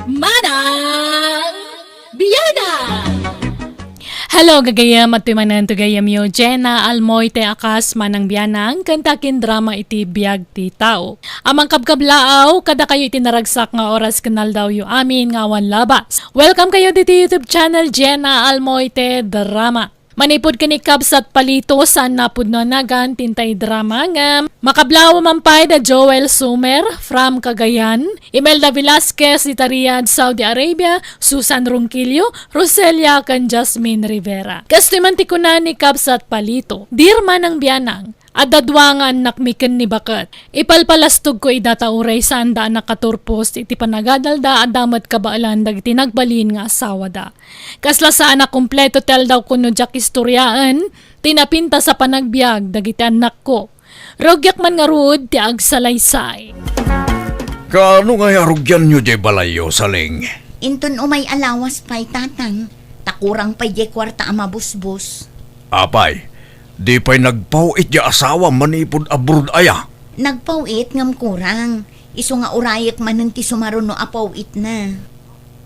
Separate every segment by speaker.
Speaker 1: Manang Biyada!
Speaker 2: Hello, gagayam at tumanan to gayam yo, Jenna Almoy te akas manang biyanang kantakin drama iti biyag ti tao. Amang kabkablaaw, kada kayo itinaragsak nga oras kanal daw yu amin nga awan labas. Welcome kayo dito YouTube channel Jenna Almoy te drama. Manipod kini Kabs at Palito saan napod na nagan tintay drama nga makablaw mampay da Joel Sumer from Cagayan, Imelda Velasquez di Riyadh, Saudi Arabia, Susan Ronquillo, Roselia kan Jasmine Rivera. Kastimanti ko na ni Kabs at Palito, dirma ng biyanang, adadwangan nakmiken ni bakat. Ipalpalastog ko idatauray saan da nakaturpos iti panagadalda adamat kabaalan dag tinagbalin nga asawa da. Kasla saan na kumpleto tel daw kuno jak istoryaan, tinapinta sa panagbiag dagiti anak ko. Rogyak man nga ruod ti agsalaysay.
Speaker 3: Kaano nga yarugyan nyo di balayo, saling?
Speaker 4: Inton umay alawas pa'y tatang, takurang pa'y di kwarta ama busbus.
Speaker 3: Apay, di pa'y nagpawit di asawa manipod abroad aya.
Speaker 4: Nagpawit ngam kurang, iso nga urayek manen ti sumaruno apawit na.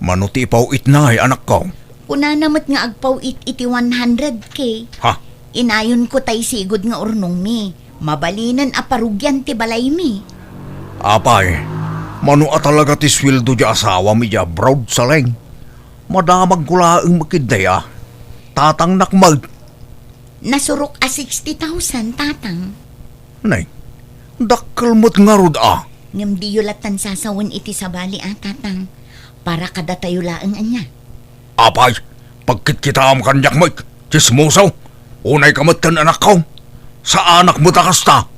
Speaker 3: Manuti pawit na ay anak ko.
Speaker 4: Kuna namat nga agpawit iti 100K.
Speaker 3: Ha?
Speaker 4: Inayon ko tay sigod nga urnong mi, mabalinan aparugyan ti balay mi.
Speaker 3: Apay, manu talaga ti sweldo di asawa mi di abroad, saling. Madamag kulaang makidaya. Tatang nakmag.
Speaker 4: Nasurok a 60,000 tatang.
Speaker 3: Nay, dakkel mo't nga rod
Speaker 4: Ngam di yulatan sasawan iti sabali tatang, para kada tayo laang anya.
Speaker 3: Apay, pagkit kita am kanyak mo, chismosaw, unay kamat kan anak ko. Sa anak mo takasta,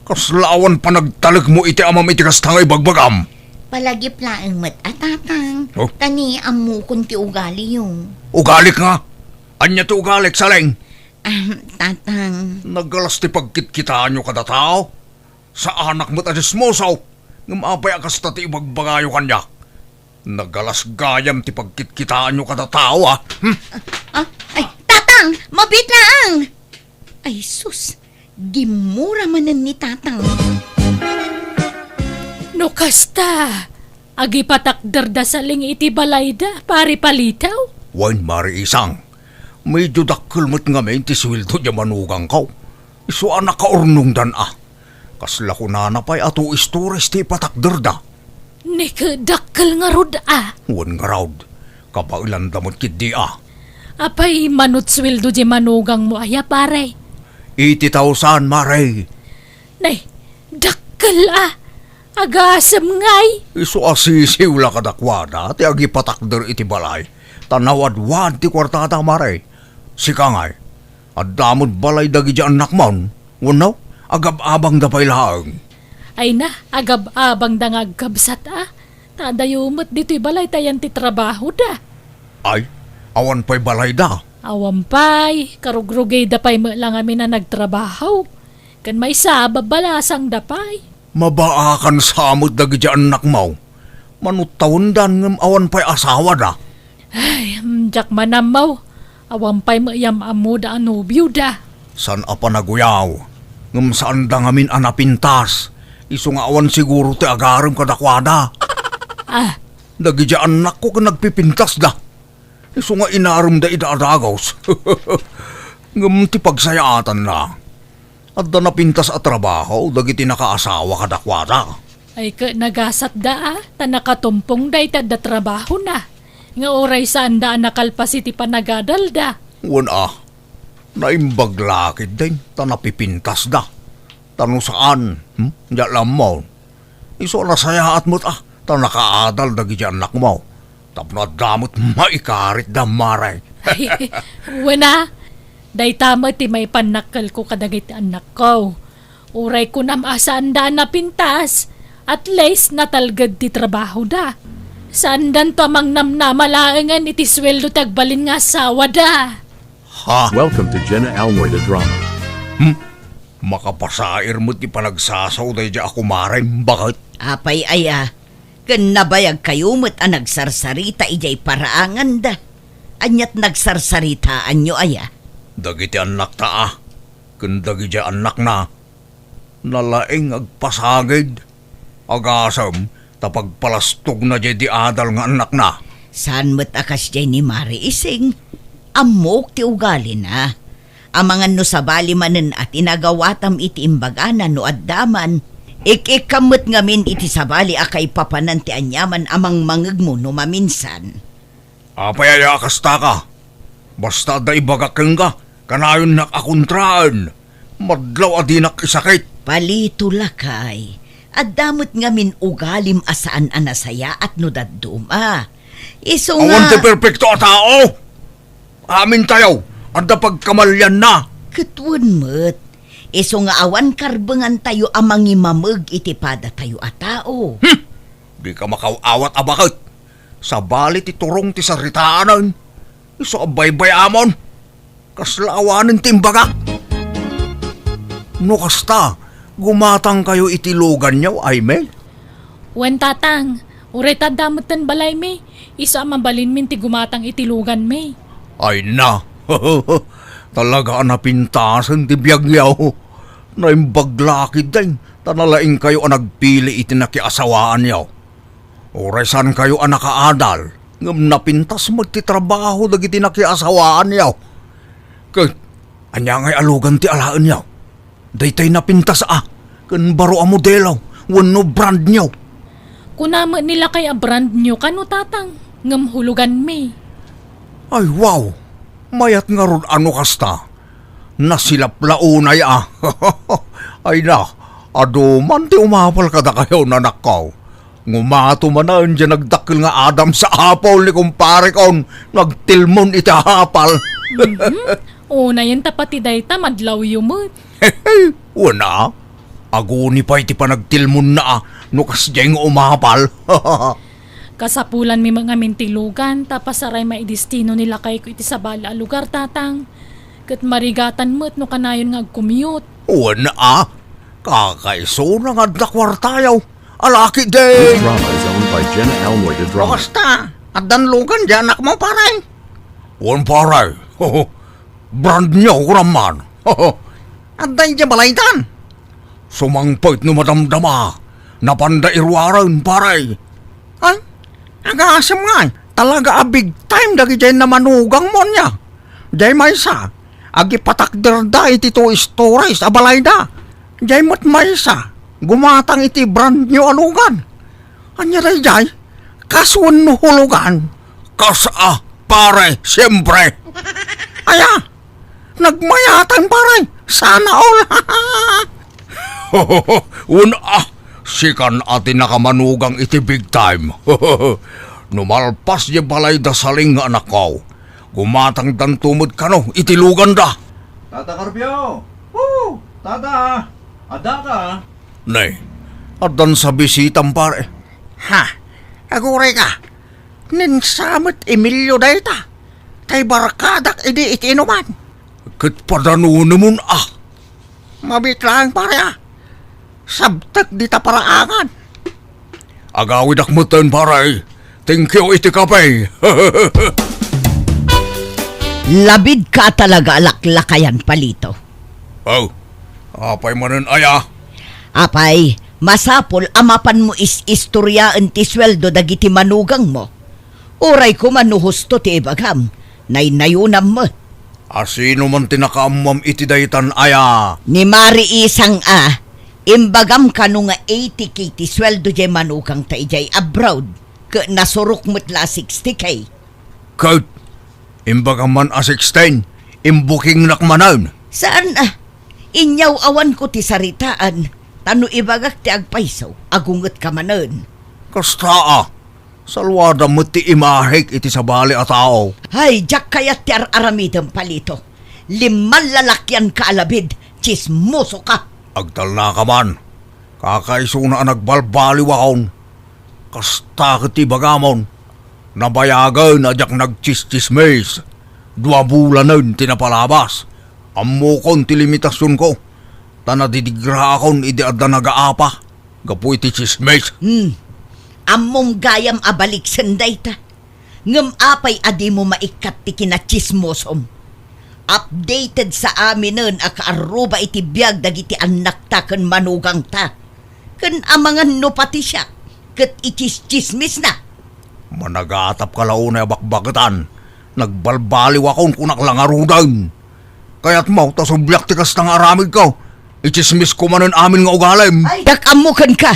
Speaker 3: kaslawan pa nagtalag mo iti amam iti kastangay bagbagam.
Speaker 4: Palagip laang mat tatang,
Speaker 3: Oh?
Speaker 4: tani amu kun ti ugali yung.
Speaker 3: Ugalik nga, anya ti ugalik saling.
Speaker 4: Tatang,
Speaker 3: Nagalas ti pagkit kita nyo kada tao. Sa anak mo ta chismosaw, ngumapay akasta ti ibagbagayo kanyak. Nagalas gayam ti pagkitkitaan nyo kada tao
Speaker 4: ay, tatang, mabit lang! Ay, sus, gimura manan ni tatang.
Speaker 2: No kasta, agi patakder da saling iti balayda, pari palitaw.
Speaker 3: Wan mari isang, medyo dakkel mo't nga men ti sweldo di manugang kaw. Iso anak ka urnong dan Kasla ko nanapay ato istores ti patakder da.
Speaker 2: Nikadakkel nga rod
Speaker 3: Wan nga raud, kapailan damot kid di
Speaker 2: Apay manut sweldo di manugang mo aya pare.
Speaker 3: 80,000 maray.
Speaker 2: Nay, dakkel agasam ngay.
Speaker 3: Iso asisiw la kadakwada, ti agi patakder iti balay. Tanawad-wad ti kwartada maray. Sika ngay, at damod balay dagi di anak mon. Wanaw, agab-abang dapay laang.
Speaker 2: Ay na, agab-abang da nga agkabsat Tadayumot dito'y balay tayan ti trabaho da.
Speaker 3: Ay, awan pa'y balay da.
Speaker 2: Awampay, karugrugay dapay mo lang amin na nagtrabaho. Kan may sabab balasang dapay.
Speaker 3: Mabaakan samot dagi di anak mo. Manutawon dan ngam awan pa'y asawa da.
Speaker 2: Ay, jak manamaw. Awampay mo iyam amo da anubyo da.
Speaker 3: San apa naguyaw? Ngam saan da ngamin anapintas. Iso nga awan siguro ti agaram kadakwada. Dagi di anak ko ka nagpipintas da. Iso nga inaram da idaadagaws. Ngam ti pagsayaatan na. At da napintas at trabaho, dagi ti nakaasawa kadakwada.
Speaker 2: Ay ka nagasat da tanakatumpong da itad da trabaho na. Nga oray saan da nakalpas iti panagadal da.
Speaker 3: Wan naimbag lakid din, tanapipintas da. Tanong saan, di alam mo. Iso nasayaat mo't tanakaadal dagi di anak mo. Tapno at damot maikarit da maray.
Speaker 2: Ay, wana, day tama ti may panakal ko kadagit anak ko. Uray ko namasaan da napintas, at least natalgad ti trabaho da. Saan dan to amang namnamalaangan iti sweldo tagbalin nga asawa da.
Speaker 5: Welcome to Jenna Almoy the Drama.
Speaker 3: Makapasair mo't ipanagsasaw day di ako maray. Bakit?
Speaker 4: Apay aya, kan nabayag kayo mo't nagsarsarita ijay paraangan da. Anyat nagsarsaritaan nyo aya.
Speaker 3: Dagiti anak ta Kun dagi di anak na. Nalaing agpasagid. Agasam, Tapag palastog na di adal nga anak na.
Speaker 4: Saan mo't akas jay ni Mari Ising? Amok ti ugali na. Amangan no sa bali manen at inagawatam iti imbagana no addaman. Ikikamot ngamin iti sa bali akay papanan ti anyaman amang mangeg mo no maminsan.
Speaker 3: Apayaya kasta ka. Basta da ibagakeng ka, kanayon nakakontraan. Madlaw adinak isakit.
Speaker 4: Palito lakay. Addamot ngamin ugalim asaan anasaya at no dadduma. Iso nga...
Speaker 3: Awan ti perfecto a tao! Amin tayo, anda pagkamalyan na.
Speaker 4: Katwan mo't. Iso nga awan karbangan tayo amang imamag iti pada tayo a tao.
Speaker 3: Di ka makawawat a bakit. Sa balit iturong ti saritaanan. Iso abaybay amon. Kaslaawanin timbaga. No kasta, gumatang kayo itilugan niyo, ay me?
Speaker 2: Wen tatang, ureta damutan balay me. Isa mabalin min ti gumatang itilugan me.
Speaker 3: Ay na, talaga napintasan ti biyag yaw. Naimbaglakid din, tanalaing kayo ang nagpili iti nakiasawaan yaw. Oresan kayo ang nakaadal, ngam napintas magtitrabaho dagiti nakiasawaan yaw. Kaya, anya ngay alugan ti alaan yaw. Daytay napintas kan baro a modelo, wano brand niyo.
Speaker 2: Kunama nila kay a brand nyo kano tatang, ngam hulugan me.
Speaker 3: Ay wow, mayat nga ron ano kasta. Nasilap launay Ay na, aduman ti umapal kada kayo nanakaw. Ngumato man na dyan nagdakil nga Adam sa apol ni kumpare kon. Nagtilmon itahapal.
Speaker 2: Una yan tapati dayta madlaw yumot.
Speaker 3: Wana, aguni pa iti pa nagtilmon na nukas dyan umapal.
Speaker 2: Kasapulan mi mga mintilugan, tapas aray maidistino nila kay ko iti sa bala lugar tatang. Kat marigatan mo't no kanayon nga agkumiyot.
Speaker 3: Wana kakaiso na nga dakwartayaw. Alaki
Speaker 5: This
Speaker 3: din.
Speaker 5: drama is owned by Jenna Almoida Drama.
Speaker 3: Basta, at danlugan dyan anak mo paray. Wan paray. Brand niyo ko naman. At dahin dyan balaytan. Sumangpait no madamdama. Napanda irwaran paray. Ay, agasam nga. Talaga a big time dagi dyan na manugang mo niya. Dyan maysa. Agi patakder da iti to stories a balayda. Dyan mo't maysa. Gumatang iti brand niyo alugan. Anya ray jay, kaswan no hulugan. Kasa, pare, siyempre. Aya, nagmayatan pare, sana all. Sikan ati nakamanugang iti big time. Numalpas di balay da saling nga anak ko. Gumatang dan tumod ka no, itilugan da.
Speaker 6: Tata Carpio! Woo! Tata! Ada ka?
Speaker 3: Nay, adan sa bisitang pare. Ha, aguray ka. Ninsamot Emilio dayta. Kay barkadak idi itinuman. Kat padano naman Mabitlang pare Sabtak di ta paraangan. Agawid akmutan pare. Thank you iti kapay.
Speaker 4: Labid ka talaga alaklakayan palito.
Speaker 3: Oh, apay manan aya.
Speaker 4: Apay, masapol amapan mo istoryaan ti sweldo dagiti manugang mo. Uray ko manuhusto ti ibagam, naynayunam mo.
Speaker 3: Asino man tinakaamam iti daytan aya.
Speaker 4: Ni Mari Isang imbagam ka no nga 80k ti sweldo jay manugang ta ijay abroad, ka nasurok mo't la 60k.
Speaker 3: Kaut, imbaga man a 16, imbuking nakmanan.
Speaker 4: Saan Inyaw awan ko ti saritaan. Tano ibagak ti agpaisaw, agungot ka manon.
Speaker 3: Kasta salwada mo ti imahik iti sabali a tao.
Speaker 4: Hay, jak kayat ti aramidang palito. 5 lalakyan ka alabid, chismoso ka.
Speaker 3: Agdala ka man. Kakaiso na nagbalbaliw akon. Kasta kiti bagamon. Nabayagan adyak nagchis-chismes. 2 bulan nun tinapalabas. Ammo kon ti limitasyon ko. Tanadidigra akon idi adda nagaapa. Gapu iti chismes.
Speaker 4: Ammong gayam abalik senday ta. Ngem apay adi mo maikat ti kinachismosom. Updated sa amin nun akaaruba iti biyag dagiti anak ta ken manugang ta. Ken amangan no pati siya. ket itis-chismis na.
Speaker 3: Managatap ka launay abakbagatan. Nagbalbaliw akong kunak lang arudan. Kaya't mau tasubyak tikas tang aramid ko. Ichismis ko manon amin nga ugalim.
Speaker 4: Ay, dakamukan ka.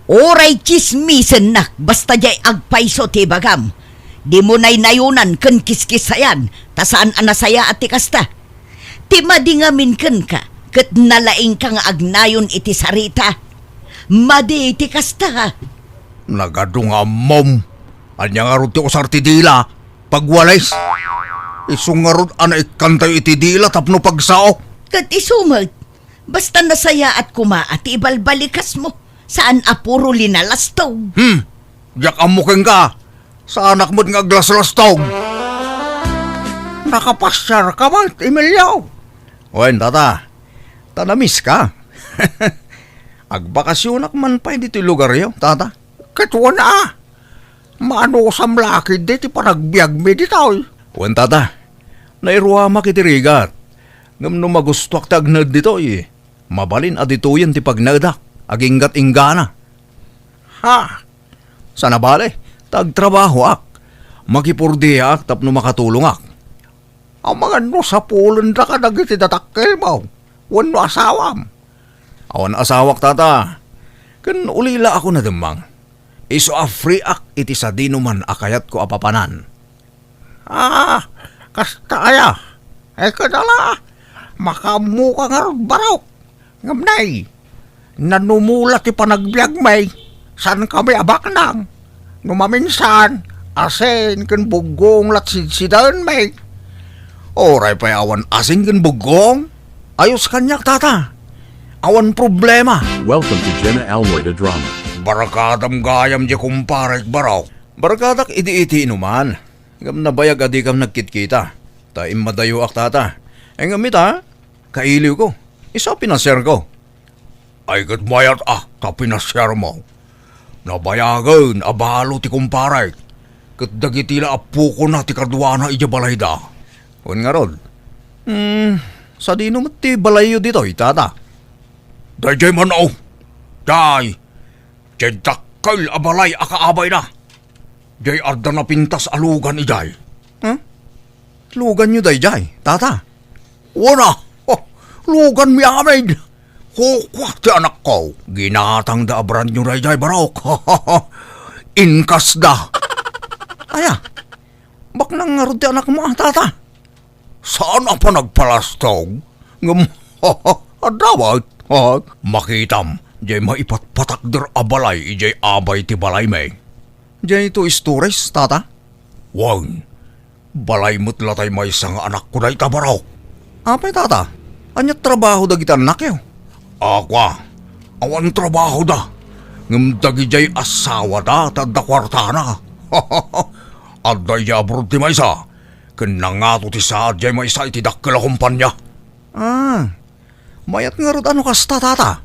Speaker 4: Oray chismisen nak, basta jay agpaiso ti bagam. Di mo na'y nayunan ken kiskisayan, tasaan anasaya at tikasta. Ti madingamin ken ka, ket nalaing ka nga agnayon iti sarita. Madi iti kasta ka.
Speaker 3: Nagadong mom. Anya nga ron ti usar ti dila. Pagwalis. Isungarod ana ikantay iti dila tapno pagsao.
Speaker 4: Ket isumag, basta nasaya at kuma at ibalbalikas mo. Saan apuro linalastog?
Speaker 3: Yak amuking ka. Sa anak mo't nga glas-lastog. Nakapasyar ka ba, Emilio? Wen, tata. Tanamis ka. Agbakasyonak man pa dito lugar yo, tata. Katwa na. Maano sa mlakid dito panagbiag me dito. Wen, tata. Nairuama kitirigat. Ngam no magustuak tagnad dito eh. Mabalin adituyan ti pagnadak. Aginggat inggana. Ha? Sana bale? Tagtrabaho ak. Makipurdi ak tapno makatulong ak. Ang mga no sa pulon da ka nagiti datakkel mo. Wano asawam. Awan asawak tata. Kan ulila ako na demang. Iso free ak iti sa dinuman akayat ko apapanan. Kasta kaya. Kadala. Makamuka nga ron barok. Ngamnay. Nanumula ti panagbiag may. San kami abak nang. Numaminsan. Asin kan bugong latsidsidan may. Oray pa awan asin kan bugong. Ayos kanyak tata. Awan problema.
Speaker 5: Welcome to Jenna Almoida Drama.
Speaker 3: Barakadam gayam di kumparek baraw. Barakadak iti-iti inuman. Ngam nabayag adi kam nagkitkita. Taim madayo ak tata. Ngamit ha. Kailiw ko. Isa pinaser ko. Ay kat mayat kapinasyar mo. Nabayagan, abalo ti kumparay. Kat dagitila apo ko na ti kadwana ija balayda. Un nga rod. Sa dino ti balayo dito, itata. Dayjay man o. Day. Jay dakal abalay akaabay na. Jay arda na pintas alugan ijay. Lugan nyo dayjay, tata. Wala. Lugan mi amin. Hukwa ti anak ko. Ginatang da abran nyo rayjay barok. Inkas da. Aya. Bak nang nga ti anak mo, tata. Saan pa nagpalastog? Adawat. Makitam. Jay maipatpatakder abalay. Ijay abay ti balay may. Jay ito istores, tata. Wang. Balay mo't latay may isang anak ko na itabarok. Apay, tata. Anyat trabaho da kita anak yo. Akwa, awan trabaho da. Ngam dagi jay asawa da, tadda kwartana. Adda yabrod ti maysa. Kanangato ti saad jay maysa iti dakkel kumpanya. Mayat nga rod ano kasta tata.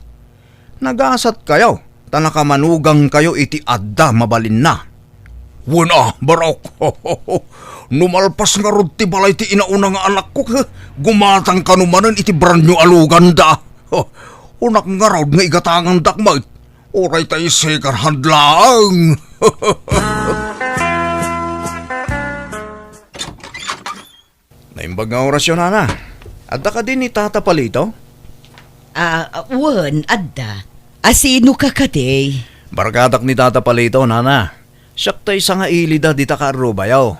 Speaker 3: Nagasat kayo, tanakamanugang kayo iti adda mabalin na. Wala, barok. Numalpas nga rod ti balay ti inauna nga anak ko. Gumatang kanumanan iti branyo alugan da. Unak nga raw nga igatangang dakmait. Oray tayo sekar handlaang. Naimbag nga orasyon, Nana. Adda ka din ni Tata Palito?
Speaker 4: Wan, adda. Asino ka kate?
Speaker 3: Barkadak ni Tata Palito, Nana. Siyak tayo sa nga ilida di takarubayaw.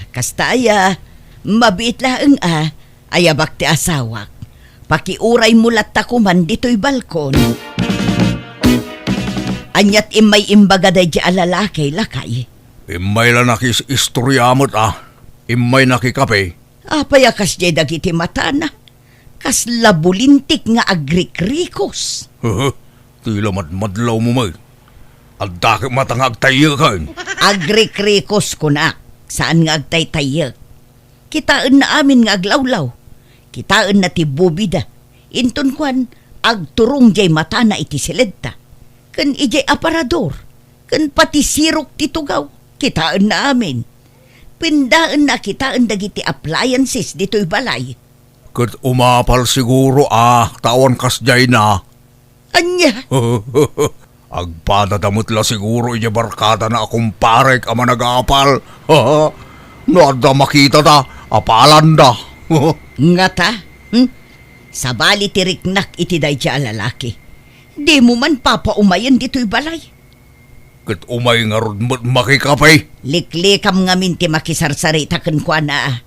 Speaker 4: Kastaya. Mabiit laeng ayabak ti asawak. Pakiuray mulat takuman dito'y balkon. Anyat imay imbaga day di alalakay lakay.
Speaker 3: Imay lang nakis istoryamot Imay nakikape.
Speaker 4: Payakas di dagiti mata na. Kas labulintik nga agrikrikos.
Speaker 3: Tila madlaw mo may. At dakit matang agtayakan.
Speaker 4: Agrikrikos ko na. Saan nga agtay-tayak? Kitaan na amin nga aglawlaw. Kitaan na ti bubida. Inton kwan, agturong jay mata na iti silidta. Kan ijay aparador. Kan pati sirok ti tugaw. Kitaan na amin. Pindaan na kitaan dagiti appliances dito'y balay.
Speaker 3: Kat umapal siguro tawan kas jay na.
Speaker 4: Anya?
Speaker 3: Agpadadamot la siguro iya barkada na akong parek ama nag-aapal. Noada makita ta, apalan da.
Speaker 4: Nga ta? Sa bali tiriknak iti day dya lalaki. Di mo man papaumayan dito'y balay.
Speaker 3: Kat umay nga rod mo't makikapay.
Speaker 4: Liklikam ngamin ti makisarsarita kan kwa na.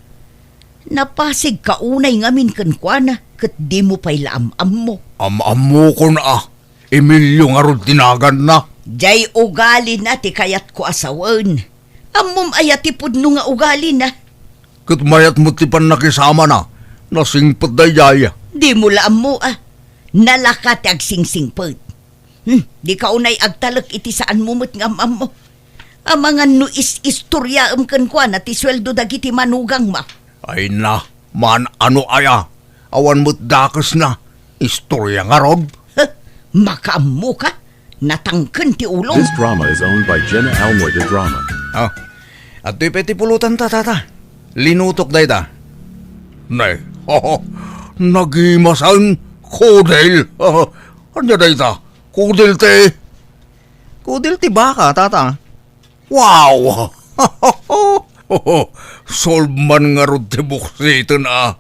Speaker 4: Napasig kaunay ngamin kan kwa na. Kat di mo pa'y laam-am mo.
Speaker 3: Am-am mo ko na. Emilio nga rod tinagan na.
Speaker 4: Jay ugali na ti kayat ko asawan. Amom ayatipod no nga ugali na.
Speaker 3: Kat mayat mo ti pan nakisama na. Nasingpot da yaya.
Speaker 4: Di mo laam mo Nalakat ag sing-singpot. Di ka unay agtalak iti saan mumot ng amam mo. Amangan no istorya kan kwa na ti sweldo dagiti manugang ma.
Speaker 3: Ay na, man ano aya. Awan mo't dakas na. Istorya nga rod.
Speaker 4: Makaammo ka? Natangken ti ulong.
Speaker 5: This drama is owned by Jenna Almoida Drama.
Speaker 3: At to'y peti pulutan ta, tata. Linutok day ta. Nay, nagimasan. Kudel. Ano day ta? Kudel te. Kudel ti baka, tata. Wow! Solve man nga rod ti buksito na.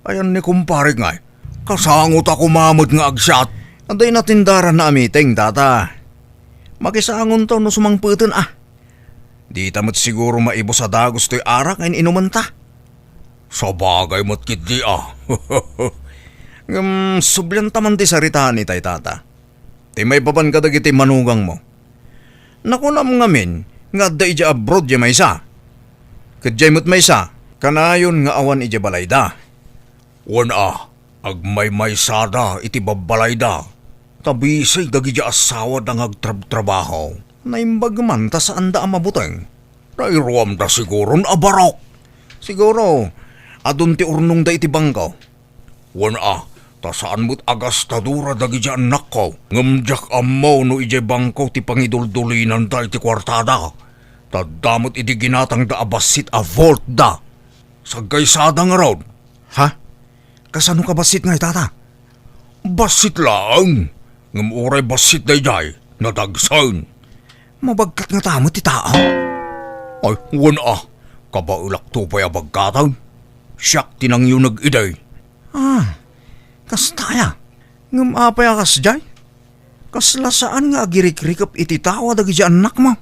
Speaker 3: Ayan ni kumpare nga. Kasangot ako mamot nga agsyat. Anday natindaran na amiting, tata. Makisangon to no sumangputan Di tamot siguro maibo sa dagos to'y arak ngayon inuman ta. Sa bagay mo't kiti Sublan taman ti saritahan ni tay tata. Ti may papan ka dagiti manugang mo. Nakunam ngamin nga da ija abroad ya maysa. Kadjay mo't maysa, kanayon nga awan ija balayda. Wana, agmay maysada iti babalayda. Tabisay dagi ija asawa dang agtrabaho. Naimbag man ta saan da amabuteng. Nairuam da siguro abarok. Siguro, adun ti urnong da iti bangkaw. Wana, ta saan mo't agastadura dagi ija anak ko. Ngamjak amaw no ija bangkaw ti pangiduldulinan da iti kwartada. Tadamot iti ginatang da abasit a vault da. Sagkaysada nga rod. Ha? Kasano ka basit nga tata? Basit lang. Ngam oray basit da ijay. Nadagsan. Mabagkat nga tamo ti tao. Ay, wana. Kabaulak to pa'y abagkatan. Siyak tinang yung nag-iday. Kastaya. Ngam apay akas jay. Kaslasaan nga agirik-rikap iti tawa dagi di anak mo.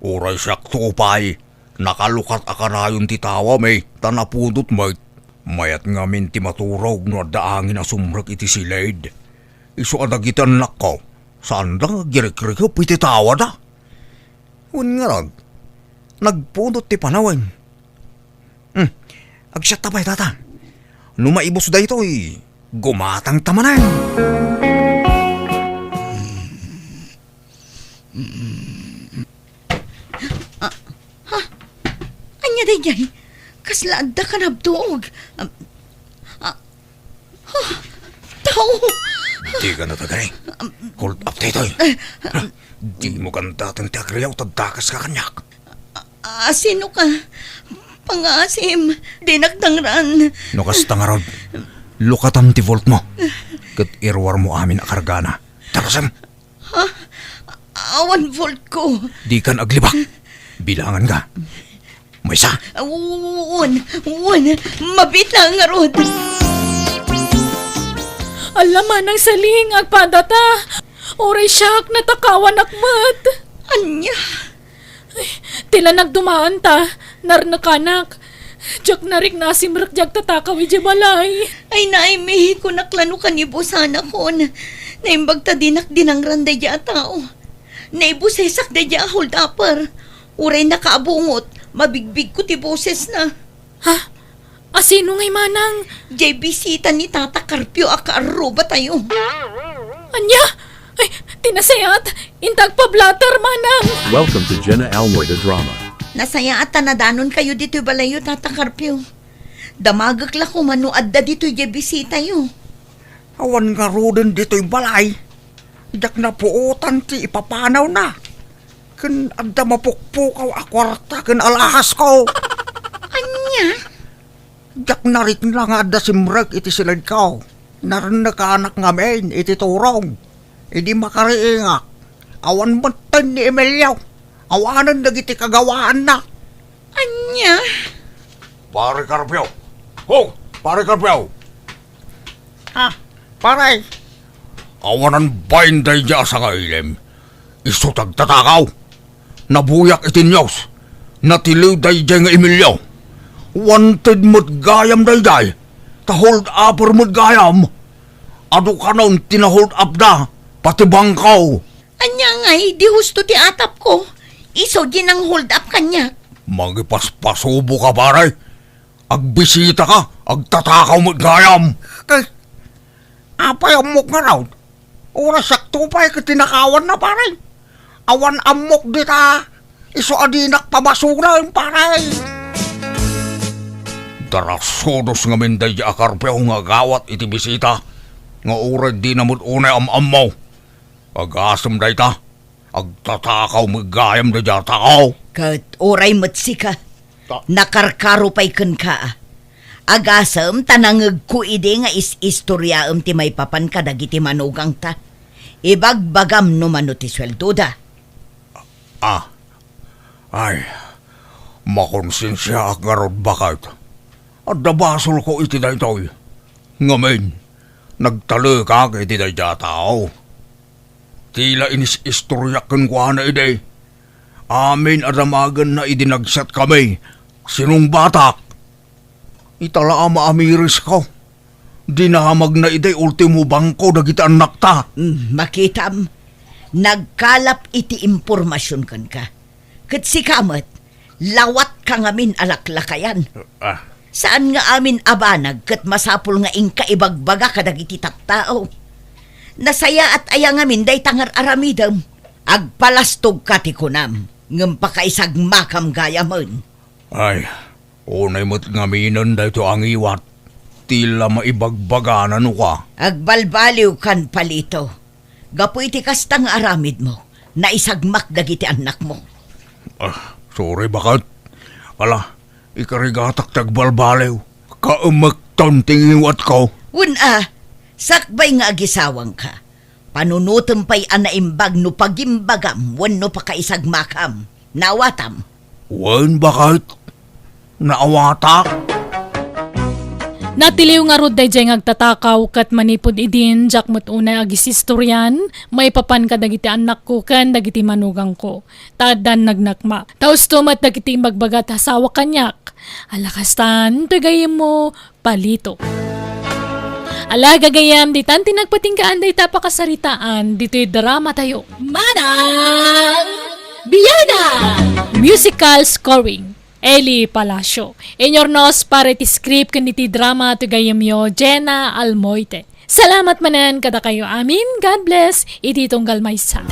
Speaker 3: Oray siyak to pa'y. Nakalukat akarayon ti tawa may tanapudot may. Mayat ngamin ti maturog no daangin na sumrag iti silid. Iso adagi ti anak ko. Saan da agirik-rikap iti tawa da? Un nga rag. Nagpudot ti panawan. Agsyat tabay tata. Numaibos da ito'y gumatang tamanan.
Speaker 4: Anya day jay. Kaslaad da ka nabtuog. Tao.
Speaker 3: Di ka na tagay. Hold up tayo. Di mo ganda tang tiagriyaw tagdakas ka kanyak.
Speaker 4: Sino ka? Pangasim. Dinagdangran.
Speaker 3: Nukas tangarod. Lukatam ti volt mo. Kat irwar mo amin akargana. Takasam.
Speaker 4: Awan volt ko.
Speaker 3: Di kan aglibak. Bilangan ka. May isa.
Speaker 4: Uwan. Mabitang nga rod.
Speaker 2: Alaman ng saling agpadata. Oray siyak natakawan akmat.
Speaker 4: Anya.
Speaker 2: Tila nagdumaan ta. Narnakanak. Diyak narik nasimrak diyak tatakaw ije balay.
Speaker 4: Ay naimihi ko naklano kanibo sana kon. Naimbag ta dinak dinangran da dya tao. Naibusesak da dya hold upper. Uray nakaabungot. Mabigbig ko ti boses na.
Speaker 2: Ha? Asino ngay manang?
Speaker 4: Jay bisita ni Tata Carpio akaarroba tayo.
Speaker 2: Anya? Ay, tinasayat. Intag pa blatter manang.
Speaker 5: Welcome to Jenna Almoida Drama.
Speaker 4: Nasaya at tanadanon kayo dito balayo, Tata Carpio. Damagak la ko manuad da dito jay bisita yo.
Speaker 3: Awan nga rodin dito'y balay. Diyak na puutan ti ipapanaw na. Kan adda mapukpukaw akwarta kan alahas ko.
Speaker 4: Anya?
Speaker 3: Diyak narit nga adda simrag iti silad ko. Naran nakaanak ngamin iti turong. Hindi makariingak. Awan batan ni Emilio. Awanan na giti kagawaan na.
Speaker 4: Anya?
Speaker 3: Pare Carpio. Ho! Pare Carpio. Pare. Awanan bainday dya sa kailim. Iso tagtatakaw. Nabuyak itinyos. Natiliw day dya nga Emilio. Wanted mo't gayam day day. Ta-hold upper mo't gayam. Ado ka noon tina-hold up na. Pati bangkaw.
Speaker 4: Anya ngay, di husto ti atap ko. Iso ginang hold up kanya.
Speaker 3: Magipaspasubo ka pare. Agbisita ka. Agtatakaw mo't gayam. Apay amok nga raw. Oras sakto pa'y katinakawan na pare. Awan amok dita. Iso adinak pabasulan pare. Darasodos nga minday di akarpeo nga gawat iti bisita. Nga urad di namut unay am mo. Agasam day ta. Agtatakaw magayam da dya takaw.
Speaker 4: Kat oray matsika. Nakarkaro pa'y kun ka. Agasam tanangag ko ide nga istoryaam ti may papan kadagiti manugang ta. Ibagbagam no mano ti sweldo da.
Speaker 3: Ay, makonsensya ak nga rod bakit. At nabasol ko iti na ito'y. Ngamin, nagtalo ka iti na dya tao. Tila inis-istoryakan ko na ide. Amin adamagan na idinagsat kami. Sinong batak? Itala maamiris ko. Dinahamag na ide ultimo bangko dagiti anak ta.
Speaker 4: Makitam, nagkalap iti impormasyon kan ka. Kat si kamat, lawat ka ngamin alaklakayan. Saan nga amin abanag kat masapul nga ingka ibagbaga kadagiti tattao. Nasaya at aya ngamin day tangar aramidam. Agpalastog katikunam, ngam pakaisag makam gayamon.
Speaker 3: Ay, unay mo't ngaminan dahito ang iwat. Tila maibagbaganan ka.
Speaker 4: Agbalbaliw kan palito. Gapu iti kastang aramid mo, na isagmak dagiti anak mo.
Speaker 3: Sorry bakit? Ala, ikarigatak tagbalbaliw. Kaumagton tingiwat ko.
Speaker 4: Sakbay nga agisawang ka. Panunutom pa'y anaimbag no pagimbagam, wano pakaisagmakam. Nawatam.
Speaker 3: Wan bakit? Naawatak?
Speaker 2: Natiliw nga rod day ngagtatakaw kat manipod idin jak mo't unay agisistoryan may papan ka dagiti anak ko kan dagiti manugang ko. Tadan nagnakma. Taos tumat dagiti magbagat hasawa kanyak. Alakastan, tagayim mo, palito. Ala gagayam, di tanti nagpatingkaan day tapakasaritaan, dito'y drama tayo.
Speaker 1: Manang Biyada!
Speaker 2: Musical scoring. Eli Palacio. Inyornos para iti script kaniti drama to gayamyo Jenna Almoite. Salamat manan kada kayo amin. God bless. Iti tunggal maysa.